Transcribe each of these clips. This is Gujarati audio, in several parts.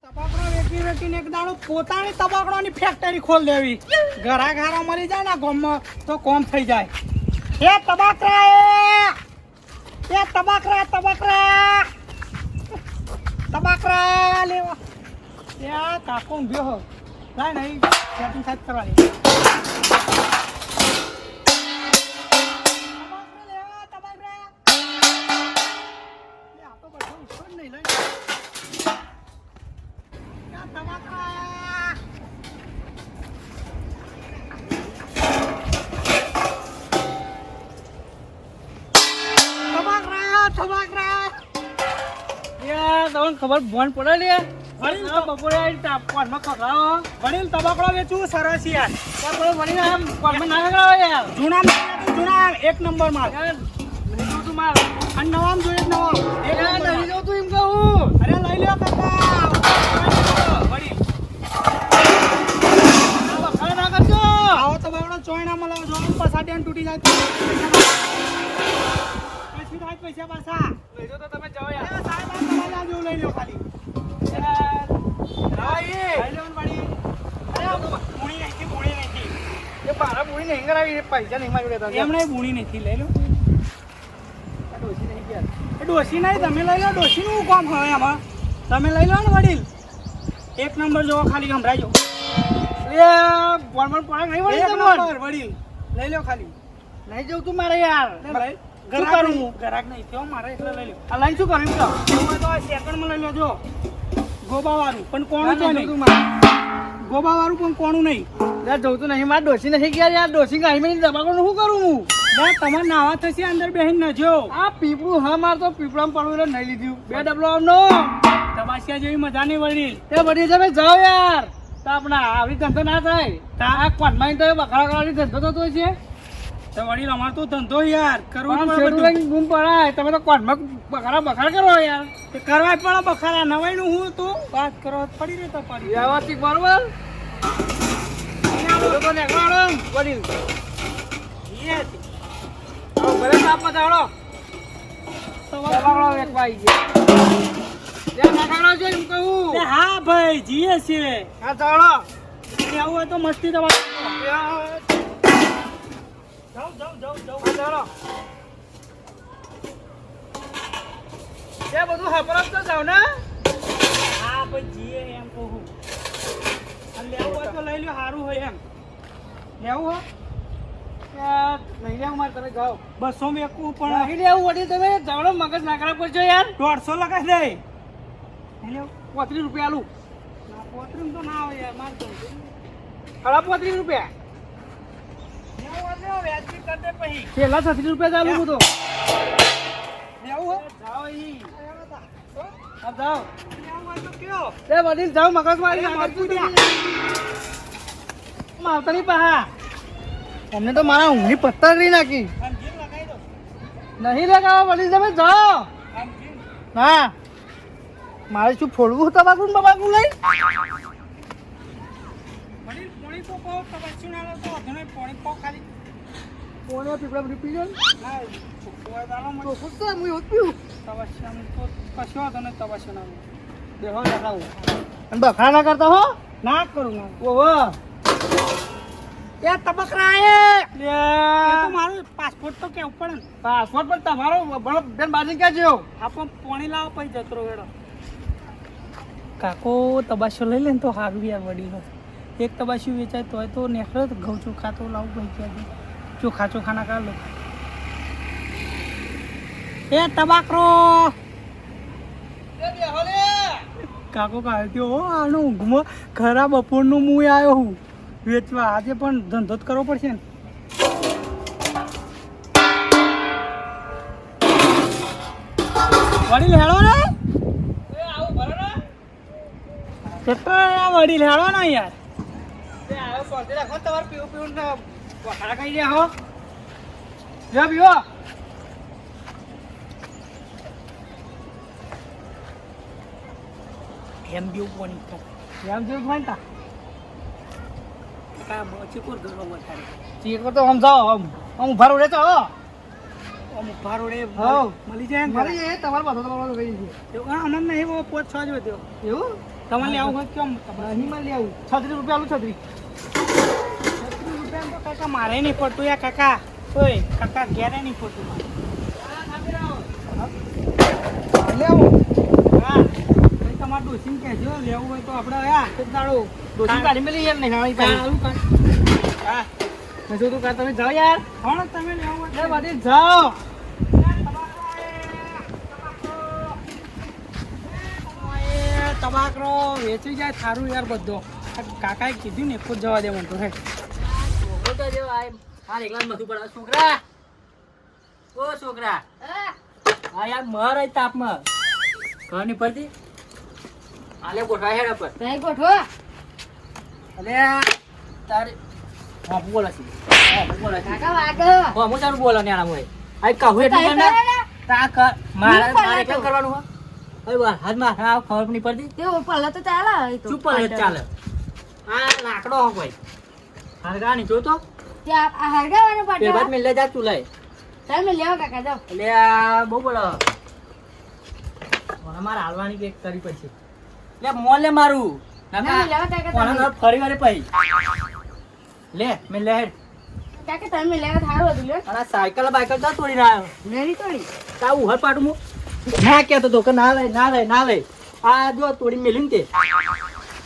તબાકડો વેચીને એક દાડો પોતાની તબાકડોની ફેક્ટરી ખોલ દેવી. ઘરા ઘરા મળી જાય ને ગામમાં તો કોમ થઈ જાય. એ તબાકરા તબાકરા લેવા એ કાકો ઊંઘ્યો હો. લાય નહીં સેટિંગ સાઈડ કરવાની. ખબર ભણ પડે લે વડીલ બપોરે આવીને કોનમાં ખખડાવો વડીલ તબાકડો વેચવું સરસ યાર. ત્યાં વળી આમ કોનમાં ના ખખડાવો યાર જૂના એક નંબર માલ. લીધું તું માર અને નવામ જોઈએ નવો એક યાર નંબર નહીં માલ. જવું તું એમ કહું અરે લઈ લ્યો કાકા. વડીલ વખાણ ના કરજો આવો તબાકડો ચોયણા મળે જો પસાડ્યા તૂટી જાય તો પછી થાય પૈસા પાછા. લઈ તો તમે જાઓ એ યાર સાહેબ આ તમારા જેવું લઈ લ્યો ખાલી. યાર હા એ લઈ લ્યો ને વડીલ. અરે પૂણી નથી. એ બારા પૂરી નહીં કરાવી પૈસા નહીં માગી લેતા એમણે પૂણી નથી લઈ લો. ડોસી નહીં ગયા ડોશી નહીં તમે લઈ લો. ડોશીનું કામ હવે આમાં તમે લઈ લો ને વડીલ. એક નંબર જોવો ખાલી ગમરાજો. એ બોલ પડે નહીં વળી એક તમને નંબર વડીલ લઈ લો ખાલી. નહીં જવું તું મારે યાર શું ઘરાક કરું નહીં, હું ઘરાક નહીં થયો મારે એટલે લઈ લો. આ લાઈન શું કર્યું તો એવું હોય તો આ સેકન્ડમાં લઈ લો જો. ગોબાવાળું પણ કોણું તો તું નહીં. મારે ગોબાવાળું પણ કોણું નહીં. યાર જવું તું નહીં મારે ડોસી નથી ગયા યાર ડોસી ગાડી માં દબાકોનું શું કરું હું યાર તમારે નાવા થશે અંદર બેહીન નજો. આ પીપળું હા માર તો પીપળામાં પડવું એટલે નહીં લીધું બે ડબલો આમનો તબાસિયા જેવી મજા નહીં વડીલ. તે બધી તમે જાઓ યાર તો આપણા આવી ધંધો ના થાય આ કોનમાં તો બખાડા કરવાની ધંધો થતો હોય છે તો વડીલ અમાર તો ધંધો યાર કરવું જ પણ પડે શેરું બધું. લઈને બૂમ પડાય તમે તો કોનમાં બખાડા કરો યાર તે કરવા જ પડે બખારા. નવાઈનું હું તું વાત કરો તો પડી રહેતો પડી. વ્યવસ્થિત બરોબર તો નેકળો વડીલ એ હતી. ભલે તાપમાં જાડો દબાકડો વેચવા આવી ગયા ત્યાં નાખાડો છે એમ કહું એ હા ભાઈ જીએ છે. હા જાડો અને આવું હોય તો મસ્તી દવા. હા જાઉં જાડો તે બધું હપરપ તો જાવ ને હા ભાઈ જીએ એમ કહું. અને લેવું હોય તો લઈ લ્યો સારું હોય એમ. લેવું હોય નહીં લેવું મારે તમે જાઓ 200 મેકવું પણ નહીં લેવું વળી તમે જાડો મગજ ના ખરાબ કરજો યાર 150 લગાઈ દે. નહીં લેવું? 35 રૂપિયા આલું ના, 35 તો ના આવે યાર માર તો. સાડા 35 રૂપિયા લેવું હોય તો વ્યાજબી કરી દે પછી. છેલ્લા 36 રૂપિયા ચાલુ હું તો લેવું હોય? જાઓ ઈ લેવું હતા. હો? હા જાઓ લેવું હોય તો કયો? તે વડીલ જાઓ મગજ મારી અરે, મરચું દ્યા. આવતા નહીં પહા અમને તો મારા ઊંઘની પત્તા કરી નાખી આમ જીમ લગાઈ દો. નહીં લગાવો વડીલ તમે જાઓ આમ જીમ. હા મારે શું ફોડવું તબાકું બબાકું લઈ વડીલ પોણી તો કહો તબાચું ના લો તો વધુ નહીં. પોણી કહો ખાલી. કોને પીપળા બધી પી જાય ના, છોકરો હોય તો આલો મને. તો શું તો હું એવું જ પીવું તબાચું તો કશો વાંધો નહીં. તબાચું ના લો. બેહો લગાવું અને બખરા ના કરતા હો ના કરું ના. ઓહો એ તબકરા એ તો મારું પાસપોર્ટ તો કેવું પડે ને. પાસપોર્ટ પણ તમારો ભણો બેન બાજી ક્યાં છે આપો પોણી લાવો પછી જતરો વેડો. કાકો તબાશો લઈ લે ને તો સારું યાર વડીલ. એક તબાશી વેચાય તોય તો નેકળે તો ઘઉં ચોખા તો લાવું ભાઈ ક્યાંથી. ચોખા ના કાઢ લો. એ તબાકરો કાકો કાઢ્યો હો આનો ઊંઘમાં ખરા બપોરનું હું આવ્યો હું વેચવા. આજે પણ ધંધો જ કરવો પડશે ને. વડીલ હેળો ને આવું ભરો ને કેટલો વડીલ હેળો ને યાર. તે આવો સોંધી રાખો ને તમારે પીવું પીવું ને બખરા ખાઈ રહ્યા હો જો પીવો એમ જેવું પોણી કર. એમ જેવું માનતા કા બોચી કોર ઘરો વધારે. ચીકો તો સમજાવો આમ ઉભા રહે તો અમુક ભારોડે હાઉ. મળી જાય ને મારી એ તમારો બધો તમારો ગઈ છે એવું. હા, અમને નહીં બહુ 5-6 જ વધ્યો. એવું તમારે લેવું હોય કેમ નહીં માં લેવું 36 રૂપિયા આલું 36 રૂપિયા તો કાકા મારે નહીં પડતું યા કાકા ઓય કાકા ઘેરે નહીં પડતું લેવું હા ભાઈ તમારે ડોસીને કહેજો લેવું હોય તો આપણે યા એક દાડો ડોસી ગાડી મેં લઈ યાર નહીં હાળી પાડી ચાલુ કર હા મેં શું તું તમે જાઓ યાર કોણ તમે લેવું હોય એ બાદી જાઓ તમાકરો વેચી જાય થારું યાર બધો કાકાએ કીધું ને એક જ જવા દે મને તો હે છોકરો તો જેવો આ હાર એકલા મથું પડે છોકરા ઓ છોકરા હા યાર મર આઈ તાપમાં ઘર ની પડતી આલે ગોઠવા હેડ પર નહીં ગોઠવો. અલે તારે હા બોલા છે હા બોલા છે કાકા વાગો. હા હું તારું બોલા ને આના મોય આઈ કહું એટલે તારે કર કરે ને? તા કર મારે હું મારે પહેલા કેમ કરવાનું હો ઓય વાહ હાથમાં હા ખબર નહીં પડતી તે ઉપરલા તો ચાલે એ તો. ચૂપ પડે ચાલે આ લાકડો હો કોઈ હરગા ની જોતો તે આ હરગાવાનો એ પાટો. બાદ મેં લે જા ચૂલાય તમે લેવો કાકા જાઓ. એટલે આ બહુ બોલો મને મારે હાલવાની કે કરી પડશે લે મોન લે મારું ના, લેવા કાકા કોના તમે. ઘર ફરી વારે પઈ લે મેં લે હેડ કાકા તમે લેવા થારું હતું લ્યો. અને સાયકલ બાયકલ જા તોડી ના નહીં તોડી. તા ઉહર પાડું હું ના કહેતો તો કે ના લે આ જો તોડી મેલી ને તે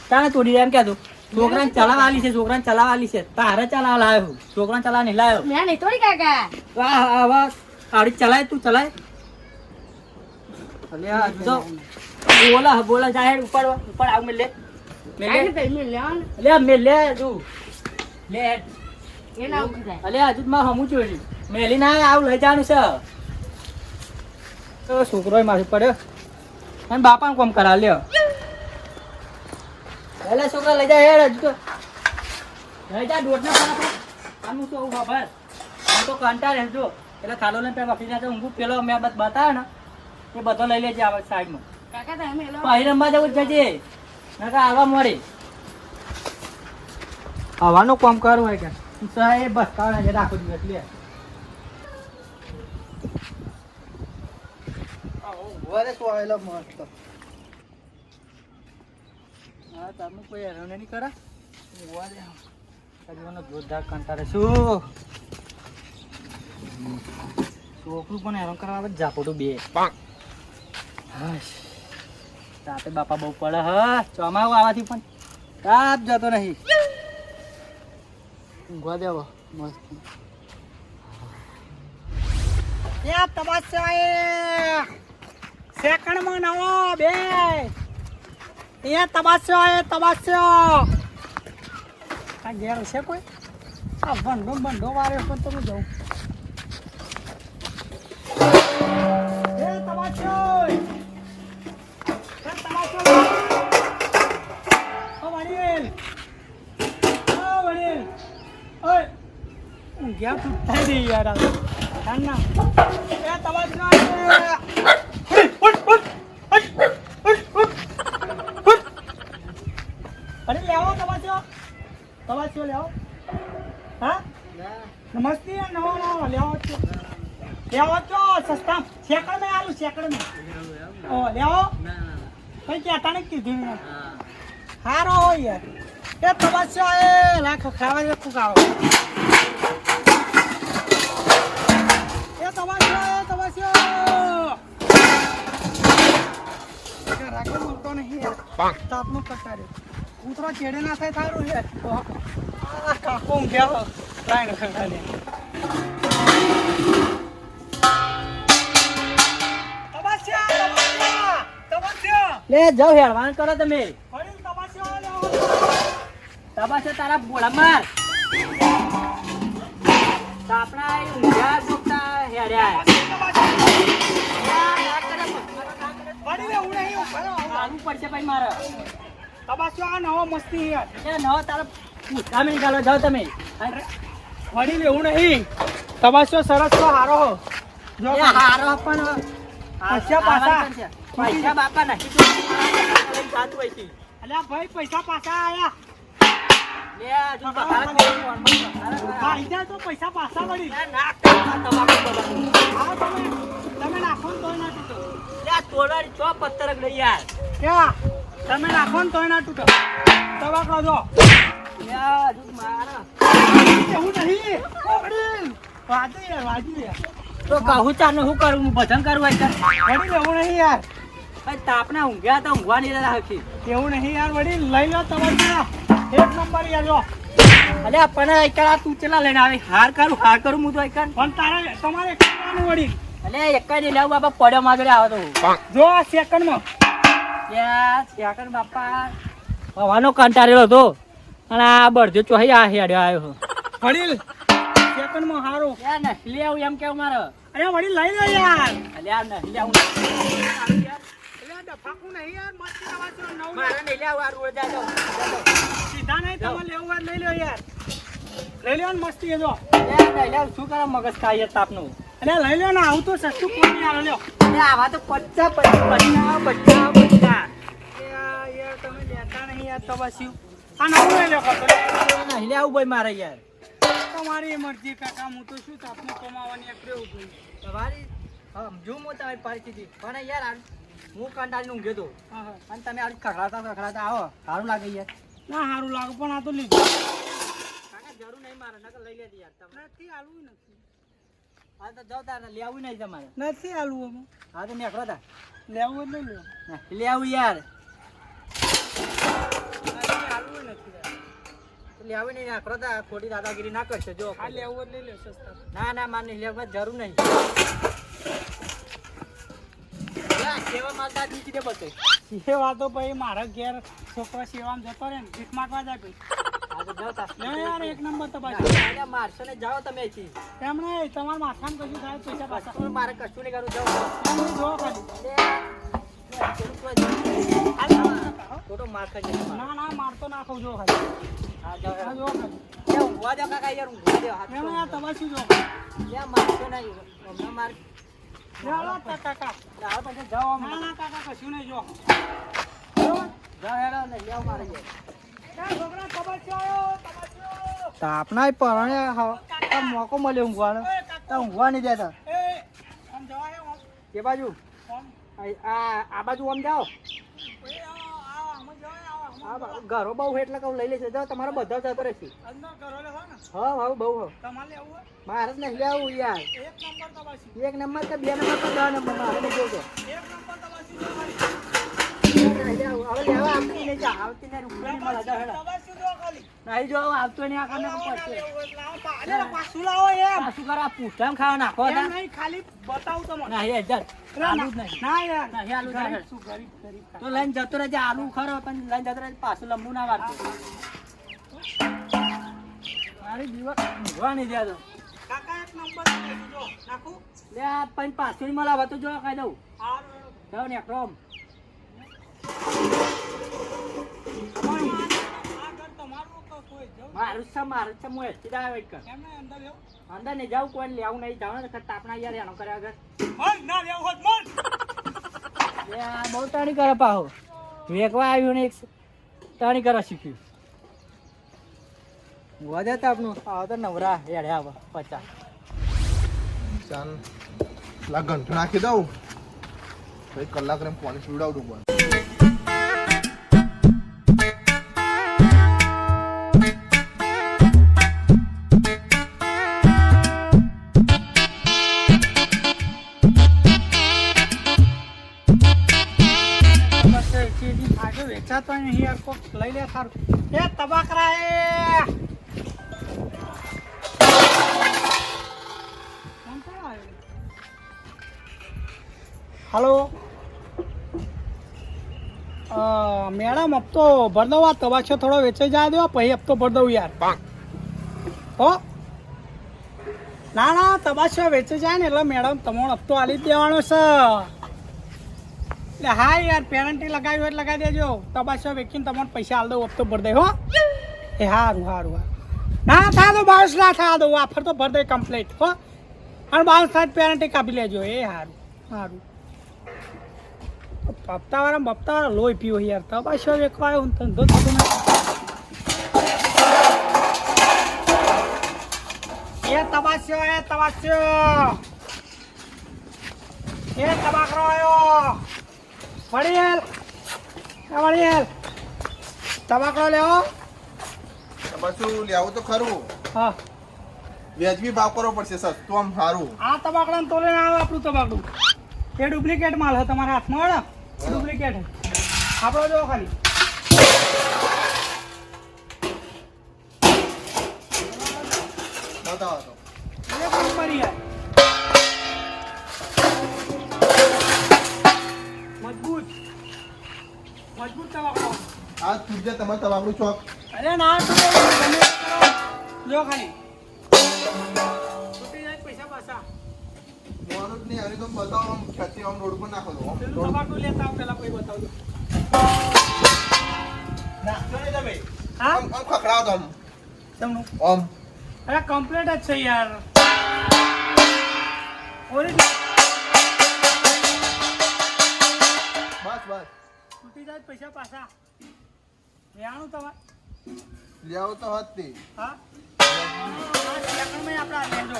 તાને તોડી એમ કહેતો છોકરાને ચલાવવાની છે તારે ચલાવવા લાવ્યો છું. છોકરાને ચલાવવા નહીં લાવ્યો મેં નહીં તોડી કાકા. આવા આવડી ચલાય તું ચલાય અલે આ જો બોલા જા હેડ ઉપર આવ મેં લે કાકા તમે લેવાનું. લે મેં લે તું લે હેડ એ ના ઉઠી જાય. અલે હજુ માં હમું ચોરી મેલી ના આવ લઈ જવાનું છે તો છોકરો માથે પડ્યો અને બાપાને કોમ કરાવ લ્યો એટલે છોકરા લઈ જા હેડ હજુ તો લઈ જા દોઢ ના ફટાફટ આનું તો ખબર હું તો કંટાળ રહેજો એટલે ખાલો ને પેલા વખી જાય ઊંઘું પેલો મેં બતાવે ને એ બધો લઈ લેજે આવે સાઈડમાં કાકા તમે લો. પછી રમવા જવું જ જજે નકા આવવા મળે આવવાનું કામ કરવું હોય કે સાહેબ બસ કારણે રાખો દિવસ લે હા તમે કોઈ હેરાન નહીં કરે જોરદાર કંટાળે શું છોકરું પણ હેરાન કરવા આવે જાપોટું બે તાપે બાપા બહુ પડે હ ચોમાવું આવવાથી પણ તાપ જતો નહીં ઊંઘવા દેવો મસ્ત યા તબાસ્યો એ સેકન્ડમાં નવો બે અહીંયા તબાસ્યો આ ઘેર છે કોઈ આ બંધો વારે પણ તમે જાઉં એ તબાસ્યો ઓ વડીલ ઓય ઊંઘ્યા ફૂટતા દે યાર આ ના એ તબાસ્યો અરે લેવો તબાસ્યો લેવો હા નમસ્તે નવો લેવો છો સસ્તા સેકન્ડ में आलू सेकंड में ओ लेવો કઈ કહેતા નહીં કીધું હારો હોય યાર એ તબાસ્યો એ લાખ ખાવા દે કુકાવો એ તબાસ્યો રાખો મળતો નહીં યાર તાપનું કટાર્યું કૂતરો ચેડે ના થાય થારું યાર આ કાકો ઊંઘ્યા લાઈન ખગાડે લે જાઓ હેડવાન કરો તમે વડીલ તબાસ્યો લેવો તપાસે તારા બોલા માર તાપડા ઊંઘ્યા સુકતા હેડ્યા વડીલ એવું નહીં આવું પડશે ભાઈ મારે તબાસ્યો આ નવો મસ્તી યાર એ ન તારા પૂછા મેં ચાલો જાઓ તમે વડીલ એવું નહીં તબાસ્યો સરસ તો હારો જો એ હારો પણ પૈસા બાપા નાખી તો સાતું હોય છે અલ્યા ભાઈ પૈસા પાછા આયા લે હજુ બહાર ભાઈ જાય તો પૈસા પાછા વળી નાખ તમાકુ બબાકુ હા તમે નાખો ને તોય નાખી દો લે તોડાડી ચો પત્તર લઈ યાર ક્યાં તમે નાખો ને તોય ના તૂટે તબાકરો જો યા હજુ મારા એવું નહીં વડીલ વાજુ યાર તો કહું ચાને શું કરું હું ભજન કરું હોય સર વડીલ એવું નહીં યાર તાપના ઊંઘ્યા તો ઊંઘવા નહીં રાખી એવું નહીં યાર વડીલ લઈ લો તમારી એક નંબર યાર જો અલે પણ એકલા તું ચેલા લઈને આવી હાર કરું હું તો એકન પણ તારે તમારે કરવાનું વડીલ અલે એક જ લેવું બાપા પડ્યો માગડે આવો તો જો આ સેકન્ડમાં ત્યાં સેકન્ડ બાપા હવાનો કંટાળેલો હતો અને આ બળજો ચોહી આ હેડ્યો આવ્યો વડીલ સેકન્ડમાં હારો યાર નહી આવું એમ કેવું મારે અરે વડીલ લઈ લો યાર અલે આ નહી આવું એટલે ડફાકું નહીં યાર મસ્તી નવાજો નવ મારે નહીં આવું આ રોડ જાજો સીધા નહીં તમારે લેવું હોય લઈ લો યાર લઈ લો ને મસ્તી જો શું કરે મગજ ખાઈએ તાપનું અરે લઈ લો ને આવું તો સસ્તું કોઈ નહીં આવે લ્યો આવા તો પચ્ચા યાર યાર તમે લેતા નહીં યાર તો બસ આ નવું લઈ લો ખબર નહીં લે આવું ભાઈ મારે યાર તમારી મરજી કાકા હું તો શું તાપનું કમાવાની એક રહેવું ભાઈ તમારી સમજુ હું તમારી પરિસ્થિતિ પણ યાર હું કંટાળીને ઊંઘ્યો તો હા હા અને તમે આ ખખડાતા આવો સારું લાગે યાર ના સારું લાગે પણ આ તો લીધું કાકા જરૂર નહીં મારે નકર લઈ લેતી યાર તમે નથી આલવું નથી હા તો જાઓ તારે લેવું નહીં તમારે નથી આલવું અમે હા તો નીકળો તા લેવું જ લઈ લો લે આવું યાર નથી આલવું નથી યાર લેવું નહીં નીકળો તા ખોટી દાદાગીરી ના કરશો જો આ લેવું જ લઈ લો સસ્તા ના મારે નહીં લેવા જરૂર નહીં સેવા માલદાર દીધી દે બધે સેવા તો ભાઈ મારા ઘેર છોકરો સેવામાં જતો રહે ને ભીખ માંગવા જાય ભાઈ હા તો જાઓ તા લે યાર એક નંબર તો પાછું મારશો ને જાઓ તમે અહીંથી એમ નહીં તમારા માથામાં કશું થાય પૈસા પાછા મારે કશું નહીં કરું જાઓ એમ નહીં જોવો ખાલી ખોટો માર ખાઈ જશે ના ના મારતો નાખો જો ખાલી હા જાઓ હા જો ખાલી ઊંઘવા દો કાકા યાર ઊંઘવા દો હાથ એમ યાર તમે શું જો યાર મારશો નહીં હમણાં માર ચાલો કાકા જાઓ પછી જાઓ ના ના કાકા કશું નહીં જો જાઓ હેડો ને લેવ મારે છોકરા ખબર છે આયો તાપના પરણે મોકો મળ્યો ઊંઘવાનો તો ઊંઘવા નહીં દેતા એ આમ જવાય આમ એ બાજુ આમ આ બાજુ આમ જાઓ એ આમ જવાય આમ ઘરો બહુ એટલે કહું લઈ લેશે જાઓ તમારો બધા જતો રહેશે અંદર કરો લે હો ને હા બહુ હો તમારે લેવું હોય મારે જ નહીં લેવું યાર એક નંબર તપાસી એક નંબર કે બે નંબર કે 10 નંબર મારે નહીં જોતો એક નંબર તપાસી જો ખાલી હવે લેવા આવતી નહીં જા આવતી નહીં રૂપિયા નહીં મળે જાઓ હેડો તપાસી જો ખાલી નહીં જો આવતો નહીં આ કારણે પડશે અરે પાછું લાવો એમ શું કરો પૂછામ ખાવા નાખો એમ નહીં ખાલી બતાવું તમને ના એ જત આલુ જ નહીં ના યાર નહીં આલુ ના શું ગરીબ તો લઈને જતો રહેજે આલુ ખરો પણ લઈને જતો રહેજે પાછું લંબુ ના વાળતો મારી દિવસ ઊંઘવા નહીં દેતો કાકા એક નંબર જો નાખું લે આ પણ પાછું નહીં મળે તો જો ખાઈ દઉં હારું જાઓ ને ક્રોમ આગળ તમારું કોઈ જવું મારું છે હું એસી દા વેટ કર એમને અંદર લેવું અંદર નહીં જાઉં કોઈ લેવું નહીં જાવ ને તાપના યાર એનો કરે આગળ મન ના લેવું હોત મન લે આ બહુ તાણી કરે પાહો વેકવા આવ્યું ને એક તાણી કરવા શીખ્યું વધે તાપનું આવો તો નવરા હેડે આવો 50 ચાલ લા ઘંટો નાખી દઉં ભાઈ કલાક રેમ પાણી પીવડાવડું પણ વેચાતો નહીં યાર કોક લઈ લે સારું એ તબાકરા એ હલો મેડમ હપ્તો ભર દઉં આ તબાછો થોડો વેચાઈ જાય દો પછી હપ્તો ભર દઉં યાર હો ના ના તબાછો વેચાઈ જાય ને એટલે મેડમ તમારો હપ્તો આલી જ દેવાનો છે એટલે હા યાર પેરેન્ટી લગાવ્યું હોય લગાવી દેજો તબાછો વેચીને તમને પૈસા આલ દઉં હપ્તો ભર દે હો એ સારું સારું ના થા દો બાઉન્સ ના થા દો આફર તો ભર દે કમ્પ્લીટ હો અને બાઉન્સ થાય પેરેન્ટી કાપી લેજો એ સારું સારું બપ્તાવાળા લોહી પીવો યાર તબાશો વેકવા આવ્યો ધંધો થતો નથી એ તબાશો એ તબાકરો આવ્યો વડીલ અમારી યાર તમાકડો લેવો પાછું લેવું તો ખરું હા વ્યાજબી ભાવ કરવો પડશે સસ્તું આમ સારું આ તમાકડાને તોલે ના આવે આપણું તમાકડું એ ડુપ્લિકેટ માલ છે તમારા હાથમાં હોય ને ડુપ્લિકેટ આપણો જો ખાલી બતાવો તો એ પણ મરી જાય મજબૂત મજબૂત તમાકડો આ તુજે તમારે તમાકડું ચોક અરે ના તૂટે નહીં, ગમે તે કરો. જો ખાલી તૂટી જાય પૈસા પાછા મોનું જ નહીં હવે તો બતાવો આમ છત્રી આમ રોડ પર નાખો તો આમ પેલું રોડ તમાકડું લેતા આવો પેલા કોઈ બતાવજો નાખજો નહીં તમે હા આમ આમ ખખડાવો તો આમ તમને આમ અરે કમ્પ્લીટ જ છે યાર ઓરિજિનલ બસ બસ તૂટી જાય પૈસા પાછા લેવાનું તમારે લેવો તો હોત તે હા સેકન્ડમાં આપણે આ લેજો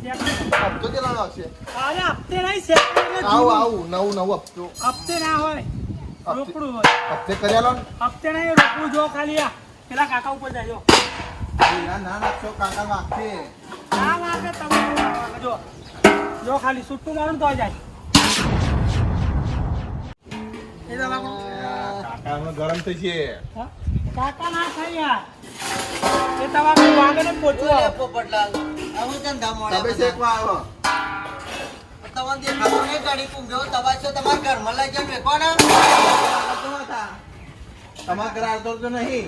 સેકન્ડ હપ્તો કેટલાનો આવશે અરે હપ્તે નહીં સેકન્ડ એટલે આવું જૂનું. આવું નવું હપ્તો હપ્તે ના હોય હપ્તે. રોકડું હોય હપ્તે કર્યા લો ને હપ્તે નહીં રોકડું જો ખાલી આ પેલા કાકા ઉપર જાય જો ના ના નાખશો કાકા વાગશે ના વાગે તમે ના વાગે. જો જો ખાલી સુટ્ટું મારું તો જાય એ તમાકડું કાકા હમણાં ગરમ થઈ છે હા? કાકા ના થાય યાર એ તમાકડું વાગે ને પોચું આવે. પોપટલાલ આવું ધંધા તમે મળે શેકવા આવ્યો તમને દેખાતું નહીં ગાડી કુંભ્યો તબાશો તમારા ઘરમાં લઈ જઈને વેકો ને તમારા ઘરે આવતો તો નહીં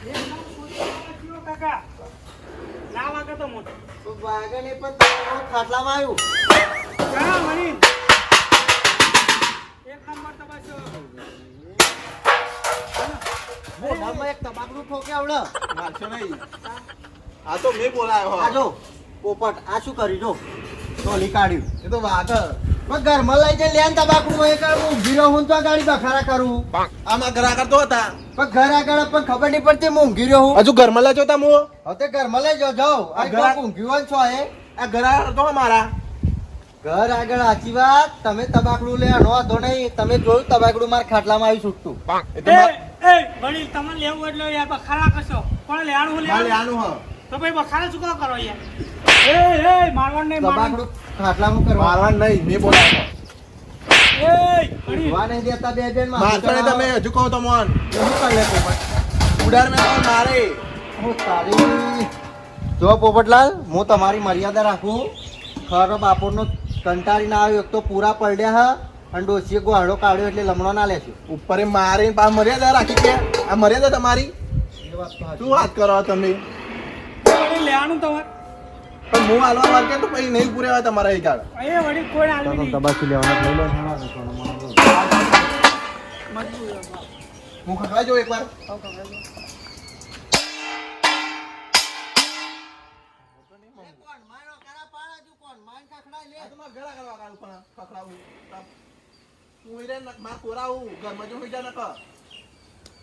એકદમ પોચું કાકા ના વાગે તો મોટું વાગે નહીં પણ તમારું ખાટલામાં આવ્યું ઘણા મળી એક નંબર તપાસ્યો મોઢામાં એક તમાકડું ઠોકે આવડે મારશો નહીં આ તો મેં બોલાયો આ જો પોપટ આ શું કર્યું જો ટોલી કાઢ્યું એ તો વાત પણ ઘરમાં લઈ જઈને લેન તમાકડું હોય કે હું ઊભી રહું તો ગાડી બખારા કરું આમાં ઘર આગળ તો હતા પણ ઘર આગળ પણ ખબર નહીં પડતી હું ઊંઘી રહ્યો હું હજુ ઘરમાં લેજો તમે હવે તે ઘરમાં લઈ જાઓ જાઓ આ આ ઘર- કોક ઊંઘ્યું હોય ને છો એ આ ઘર આગળ તો અમારા ઘર આગળ સાચી વાત તમે તબાકડું લે નો વાંધો નહીં તમે જોયું તબાકડું મારા ખાટલામાં આવ્યું છૂટતું એ તો એ વડીલ તમારે લેવું એટલે યાર બખારા કરશો પણ લેવાનું હું મારે લેવાનું આનું હ તો ભાઈ બખારા શું કરો યાર એ મારવાનું નહીં મારવાનું તબાકડું ખાટલામાં કરવા મારવા નહીં મેં બોલાયો એ વડીલ ઊંઘવા નહીં દેતા બે બેન મારશો નહીં તમે હજુ કહો તો મોન શું કરે પોપટ ઉડાર મેં તો મારે હું તારી જો પોપટલાલ હું તમારી મર્યાદા રાખું ખરો બાપોરનો કંટાળી ના આવ્યો એક તો પૂરા પડ્યા હા અને ડોસીએ ગોહાડો કાઢ્યો એટલે લમણો ના લેશો ઉપર એ મારી પા મર્યાદા રાખી કે આ મર્યાદા તમારી શું વાત કરો તમે વડીલ લેવાનું તમારે પણ હું હાલવા માંગે તો પછી નહીં પૂરેવા તમારા એ ગાળ એ વડીલ કોઈ આલવી નહીં તબાસી લેવાના લઈ લો મજબૂત હું ખખડાઈ જાઉં એકવાર આ તો મારા ઘર આગળ વાગાડું પણ ખખડાવું હું હીરે માર કોરાવું ઘરમાં જો હોઈ જા નક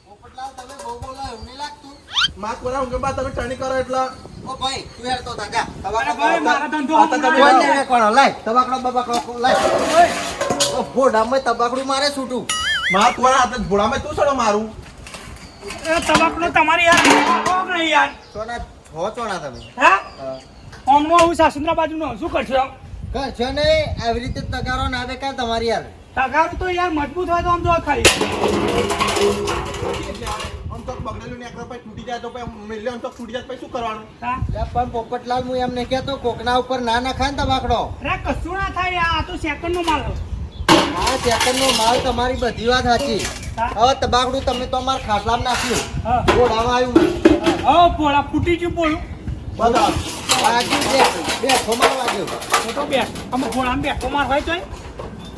પોપટલાલ તમે બહુ બોલો એવું નહીં લાગતું માર કોરાવું કે બા તમે ટર્ની કરો એટલે ઓ ભાઈ તું હેર તો તાજા અરે ભાઈ મારા ધંધો આ તો તમે કોઈ નહીં વેકવાનો લાય તબાકડો બબાકડો લાય ઓ ફોડામાં તબાકડું મારે છૂટું માર કોરા હાથે ભોળામાં તું સડો મારું એ તમાકડો તમારી યાર કોક નહીં યાર ચોના છો ચોણા તમે હા ઓમનો હું સાસુંદ્રા બાજુનો શું કરશો છે નહીં આવી રીતે તગારો ના દેખાય તમારી યાર તગારું તો યાર મજબૂત હોય તો આમ જો ખાલી આમ તો બગડેલું ને એકવાર પછી તૂટી જાય તો પછી મિલ્યો તો તૂટી જાય પછી શું કરવાનું હા લે પણ પોપટલાલ હું એમ નહીં કહેતો કોકના ઉપર ના નાખાય ને તબાકડો અરે કશું ના થાય યાર આ તો સેકન્ડ નો માલ આ સેકન્ડનો માલ તમારી બધી વાત સાચી હવે તબાકડું તમે તો અમારા ખાટલામાં નાખ્યું હા ઘોડામાં આવ્યું હા પોળા ફૂટી ગયું પોળું બધા વાગ્યું બેઠો માર વાગ્યો તો બે અમે ઘોડામાં બેઠો માર હોય તો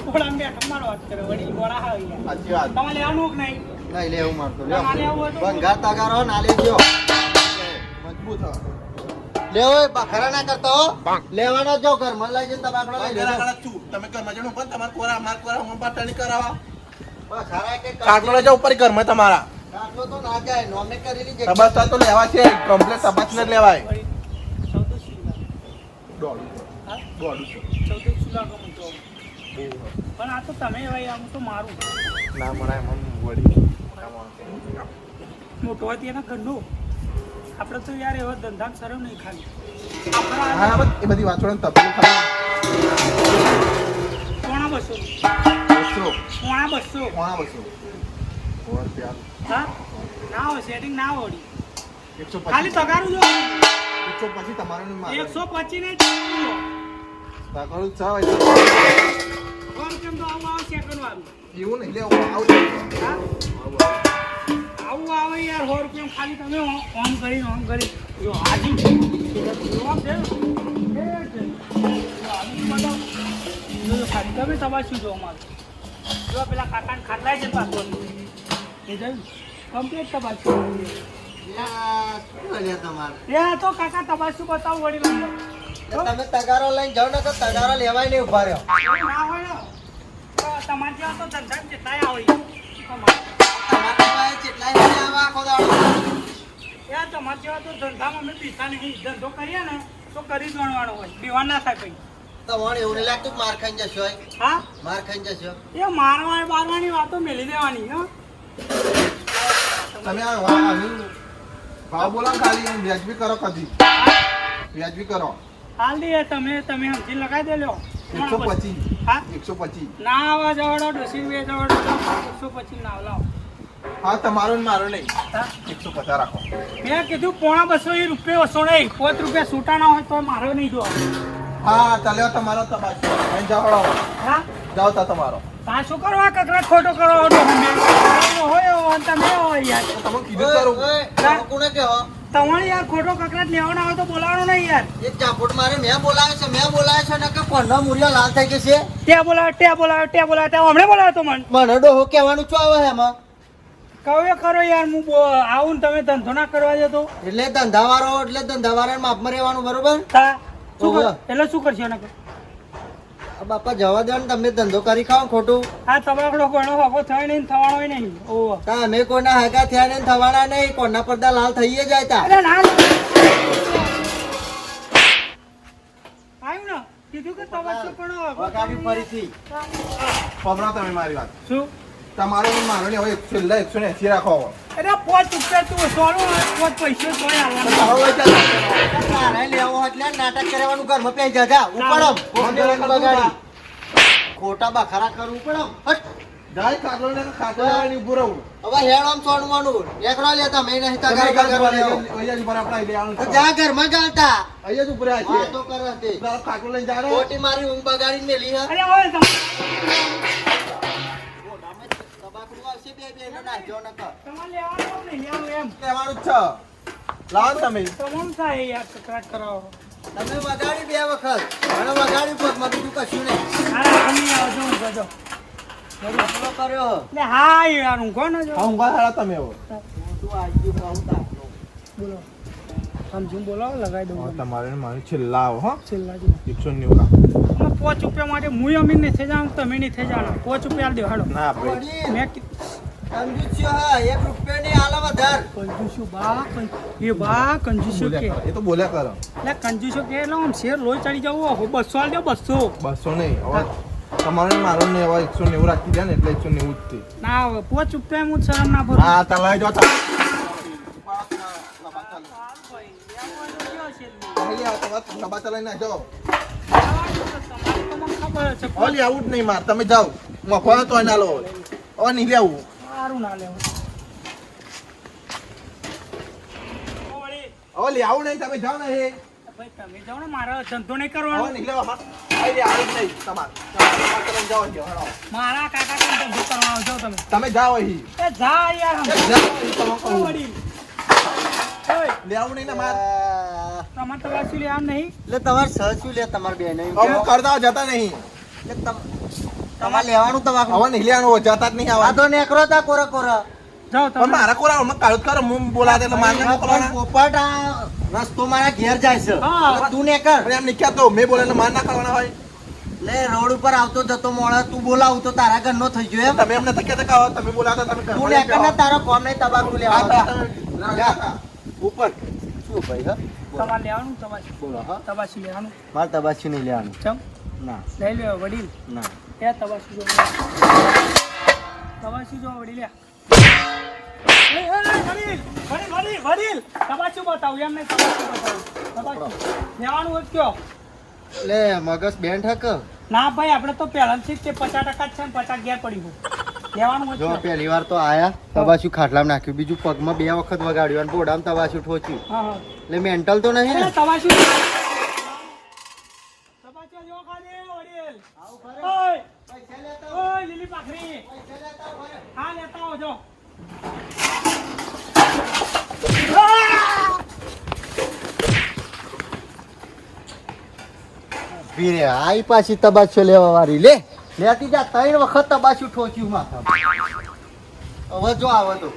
ઘોડામાં બેઠો મારો વાત કરે વળી ઘોડા હોય યાર સાચી વાત તમારે લેવાનું કે નહીં નહીં લેવું મારતો ના લેવું હોય તો ભંગાર તગારો ના લેજો મજબૂત હ લેવો એ બખરા ના કરતો હો. લેવાનો જો ઘરમાં લઈ જઈને તબાકડો લઈ ઘર લેજો આગળ જ છું તમે ઘરમાં જણો પણ તમાર કોરા માર કોરા હું પર ટર્ની કરાવવા બખરા કે કાટલો લઈ જાઓ ઉપર ઘરમાં તમારા કાટલો તો ના જાય નોમે કરેલી તબાસા તો લેવા છે કમ્પ્લેટ તબાસ ને લેવાય વળી 14 દોડું હા દોડું 14 સુલા કમ તો બહુ પણ આ તો તમે ભાઈ આમ તો મારું ના મનાય મમ વળી મોટો હતી એના ઘરનું આપણે તો યાર એવા ધંધા સરળ નહીં ખાલી હા બસ એ બધી વાંચો તપલું ખાલી પોણા 200 પોણા 200 હા ના હોય સેટિંગ ના હોય 125 ખાલી તગારું જો 125 તમારે ને મારે 125 ને તગારું છ હોય કોણ કેમ તો આવું આવે સેકન્ડ વાળું એવું નહીં લે આવું હા આવું આવે યાર 100 રૂપિયા ખાલી તમે ઓમ કરી જો આજી જોવા દે ખાલી તમે તબાશું જો અમારું જો પેલા કાકાને ખાટલાય છે પાછું એ જોયું કમ્પ્લીટ તબાશું ત્યાં તો કાકા તબાશું બતાવું વડી તમે તગારો લઈને જાઓ ને તો તગારો લેવાય નહીં ઉભા રહ્યો ના હોય ને તો તમારે જેવા તો ધંધા જેટલાય આવે યાર તમારે જેવા તો ધંધામાં અમે પીતા નહીં ધંધો કરીએ ને તો કરી જ વણવાનો હોય પીવા ના થાય કઈ તમારે એવું નહીં લાગતું માર ખાઈને જશો હા માર ખાઈને જશો એ મારવાની બારવાની વાતો મેલી દેવાની હા તમે આ ભાવ બોલો ખાલી વ્યાજબી કરો કદી વ્યાજબી કરો હાલ દે તમે સમજી લગાવી દે લ્યો 125 હા 125 ના આવા જવાડો ડોસી બે જવાડો 125 ના લાવો હા તમારો ને મારો નહીં હા 150 રાખો મેં કીધું પોણા 200 એ રૂપિયા ઓછો નહીં 5 રૂપિયા છૂટા ના હોય તો મારો નહીં જો હા ચાલ્યો તમારો તબાશો અહીં જાઓ હા જાઓ તા તમારો આ શું કરવા કકડા ખોટો કરો હોય તમે હોય યાર તમે કીધું કરું કોને કહો તમારે યાર ખોટો કકડાટ લેવાનો હોય તો બોલાવાનો નહીં યાર એક ચાપોટ મારે મેં બોલાવે છે ને કે કોનો મૂલ્ય લાલ થઈ ગઈ છે ત્યાં બોલાવે હમણે બોલાવે તો મને મને ડોહો કહેવાનું શું આવે એમાં કયો કરો યાર હું આવું ને તમે ધંધો ના કરવા જતો એટલે ધંધાવાળા માપમાં રહેવાનું બરોબર એટલે શું કરશો ને બાપા જવા દો ને તમે ધંધો કરી ખાઓ ખોટું આ તબાકડો કોઈનો હકો થયો નહીં થવાનો નહીં ઓહો અમે કોઈના હાગા થયા નહીં થવાના નહીં કોના પડદા લાલ થઈ જાય તા અરે ના આવ્યું ને કીધું કે તબાકડો કોઈનો હકો વગાડી ફરીથી પબરા તમે મારી વાત શું તમારો ને મારો ને હવે 180 રાખો અરે 5 રૂપિયા તું સોનું 5 પૈસે તોય આવવાનું તારો લઈ ચાલ તારે લેવો એટલે નાટક કરવાનું ઘરમાં પેઈ જા ઉપાડો બગાડી ખોટા બખારા કરવું પડો હટ જાય કાટલો ને ખાટલો લેવાની ઉભો રહું હવે હેડ આમ છોડવાનું એકલો લેતા મેં નહીં તગાર કરવા લેવો અહીંયા પર આપણે લેવાનું તો જા ઘરમાં ગાલતા અહીંયા જ ઉભો રહ્યા છે તો કરે તે ખાટલો લઈને જા રે ખોટી મારી ઊંઘ બગાડીને મેલી હે અરે ઓય તબાકડું આવશે બે નો નાખ્યો ન કર તમારે લેવાનું નહીં લેવાનું એમ લેવાનું જ છે લાવો તમે તમામ થાય યાર કકડાટ કરાવો તમે વગાડી બે વખત મને વગાડી પગમાં બીજું કશું નહીં હા તમે આવજો ઊંઘો એટલો કર્યો એટલે હા યાર ઊંઘો ને જો હા ઊંઘા હારા તમે હવે તું આવી ગયું બોલો સમજુ બોલાવો લગાવી દઉં તમારે ને મારે છેલ્લા આવો હા છેલ્લા જ 190 કા 5 રૂપિયા માટે હું અમીર નથી જાણ તમે નહીં થઈ જાણો 5 રૂપિયા દેવાડો ના આપણે મેં કંજૂસ્યો હા 1 રૂપિયો ની આલા વધાર કંજુસુ બા કંજુસુ કે એ તો બોલ્યા કરો એટલે કંજુસુ કે એટલે આમ શેર લોહી ચડી જવું 200 આલ દો 200 200 નહીં હવે તમારે ને મારો ને હવે 190 રાખી દે ને એટલે 190 જ છે ના હવે 5 રૂપિયા હું શરમ ના ભરું હા તલાઈ જો તા ઓલી આવું જ નહીં માર તમે જાઓ મફા તો ના લો ઓ નહીં લેવું સારું ના લેવું ઓલી આવું નહીં તમે જાઓ ને હે ભાઈ તમે જાઓ ને મારા ધંધો નહીં ઓ કરવાનો નહીં લેવા હા આઈ આવું જ નહીં તમાર તમે જાઓ હે હળો મારા કાકા કેમ ધંધો કરવાનો જાઓ તમે તમે જાઓ અહીં એ જા યાર હમ જાઓ તમે કહું વડીલ ઓય લેવું નહીં ને માર તમારે તો વાસી લેવાનું નહીં એટલે તમારે સહ શું લે તમારે બે નહીં અમુક કરતા જતા નહીં તમારે લેવાનું તમારે હવે નહીં લેવાનું જતા જ નહીં આ આવવા તો નેકરો તા કોરા કોરા જાઓ પણ તમે મારા કોરા અમે કાળું કરો હું બોલા દે એટલે મારને મોકલવાના પોપટ આ રસ્તો મારા ઘેર જાય છે હા. એટલે તું ને કર પણ એમ નહીં કહેતો મેં બોલે એટલે માર ના કરવાના હોય લે રોડ ઉપર આવતો જતો મોડા તું બોલાવું તો તારા ઘરનો થઈ ગયો એમ તમે એમને તો કહેતા કે આવો તમે બોલાતા તમે તું ને કર ને તારો કોમ નહીં તબાકુ લેવા ઉપર શું ભાઈ હા તમારે લેવાનું તબાસી બોલો હા તબાસી લેવાનું મારે તબાસી નહીં લેવાનું ચમ ના લઈ લ્યો વડીલ ના હે તવાસી જો તવાસી જો વડી લે વડીલ તવાસી બતાવું એમ નહીં તવાસી બતાવું લેવાનું હોય કયો લે મગજ બેન ઠક ના ભાઈ આપણે તો પહેલાથી જ તે 50% જ છે ને 50 ઘેર પડી ગયું લેવાનું હોય જો કયો? પહેલી વાર તો આયા તબાસુ ખાટલામાં નાખ્યું બીજું પગમાં 2 વખત વગાડ્યું અને બોડામાં તબાસુ ઠોચ્યું હા હા એટલે મેન્ટલ તો નહીં ને તવાસી જો ખાજે વડીલ ઓય ઓય લીલી પાખરી હા લેતા આવજો ભીરે આઈ પાછી તબાસુ લેવા વાળી લે લેતી જા 3 વખત તબાસુ ઠોચ્યું માથા હવે જો આવે તો